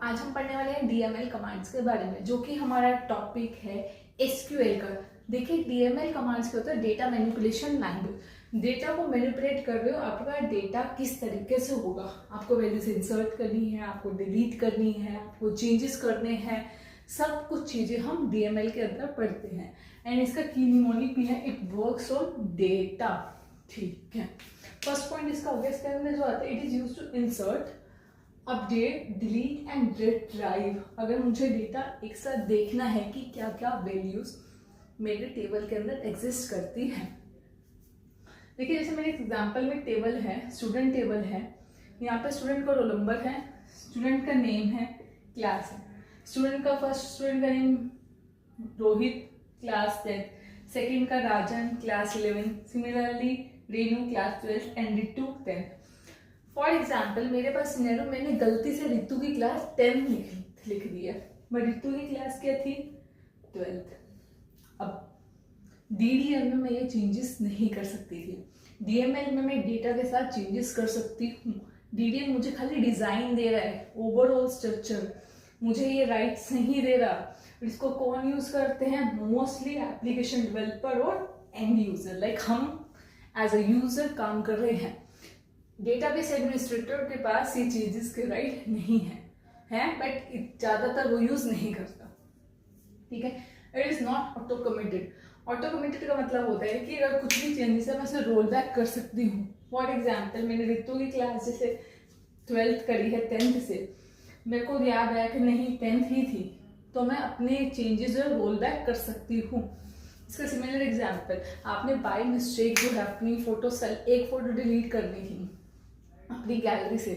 आज हम पढ़ने वाले हैं डीएमएल कमांड्स के बारे में, जो कि हमारा टॉपिक है एसक्यूएल का। देखिए, डीएमएल कमांड्स क्या होता है? Data manipulation language. डेटा को मैनिपुलेट कर रहे हो, आपका डेटा किस तरीके से होगा, आपको वैल्यूज इंसर्ट करनी है, आपको डिलीट करनी है, आपको चेंजेस करने हैं, सब कुछ चीजें हम डीएमएल के अंदर पढ़ते हैं। एंड इसका की निमोनिक भी है, इट वर्क्स ऑन डेटा। ठीक है, फर्स्ट पॉइंट इसका हो गया। इसके अंदर जो आता है, it is used to insert, update, delete and retrieve. अगर मुझे डेटा एक साथ देखना है कि क्या क्या वैल्यूज मेरे टेबल के अंदर एग्जिस्ट करती है। देखिए, जैसे मेरे एग्जांपल में टेबल है, स्टूडेंट टेबल है। यहाँ पे स्टूडेंट का रोल नंबर है, स्टूडेंट का नेम है, क्लास है। स्टूडेंट का फर्स्ट स्टूडेंट का name Rohit, class 10th। Second का Rajan, class 11। Similarly Renu, class 12th and Ritu 10th। For example, मेरे पास सिनेरियो, मैंने गलती से रितु की क्लास 10 लिख दी है, बट रितु की क्लास क्या थी? 12th। अब डीडीएल में मैं ये चेंजेस नहीं कर सकती थी। डीएमएल में मैं डेटा के साथ चेंजेस कर सकती हूँ। डीडीएल मुझे खाली डिजाइन दे रहा है, ओवरऑल स्ट्रक्चर मुझे ये राइट्स नहीं दे रहा। इसको कौन यूज करते हैं? मोस्टली एप्लीकेशन डेवलपर और एंड यूजर, लाइक हम एज अ यूजर काम कर रहे हैं। डेटाबेस एडमिनिस्ट्रेटर के पास ये चीजेस के राइट नहीं है, बट ज्यादातर वो यूज नहीं करता। ठीक है, it is not auto committed. Auto committed का मतलब होता है कि अगर कुछ भी चेंजेस है, मैं उसे रोल बैक कर सकती हूँ। फॉर एग्जाम्पल, मैंने रितु की क्लास जैसे 12th करी है 10th से, मेरे को याद आया कि नहीं 10th ही थी, तो मैं अपने चेंजेस जो है रोल बैक कर सकती हूँ। इसका सिमिलर एग्जाम्पल, आपने बाय मिस्टेक जो है अपनी फोटो एक फोटो डिलीट करनी थी अपनी गैलरी से,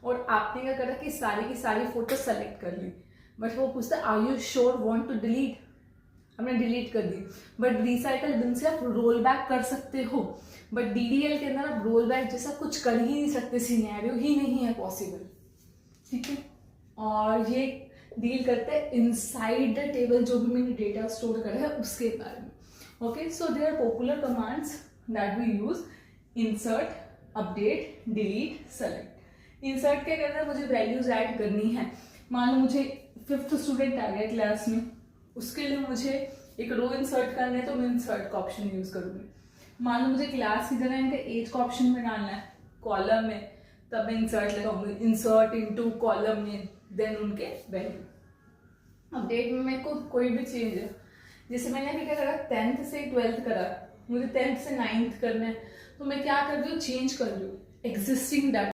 और आपने क्या करा कि सारी की सारी फोटो सेलेक्ट कर ली, बट वो पूछता are you sure want to delete, हमने डिलीट कर दी। बट रिसाइकल बिन से आप रोल बैक कर सकते हो, बट डीडीएल के अंदर आप रोल बैक जैसा कुछ कर ही नहीं सकते, सिनेरियो ही नहीं है पॉसिबल। ठीक है, और ये डील करते हैं इनसाइड द टेबल, जो भी मैंने डेटा स्टोर करा है उसके बारे में। Okay, so there are popular commands that we use: insert, update, delete, select. Insert के अंदर मुझे वैल्यूज ऐड करनी है। मान लो मुझे 5th स्टूडेंट आ गया क्लास में, उसके लिए मुझे एक रो इंसर्ट करना है, तो मैं इंसर्ट का ऑप्शन यूज करूंगी। मान लो मुझे क्लास की जगह इनका एज का ऑप्शन में डालना है कॉलम में, तब मैं इंसर्ट लगाऊंगी, इंसर्ट इनटू कॉलम में, देन उनके वैल्यू। अपडेट में मेरे को कोई भी चेंज है, जैसे मैंने अभी क्या करा, 10th से 12th करा, मुझे 10th से 9th करना है, तो मैं क्या कर रही हूँ, चेंज कर रही हूँ एग्जिस्टिंग डाटा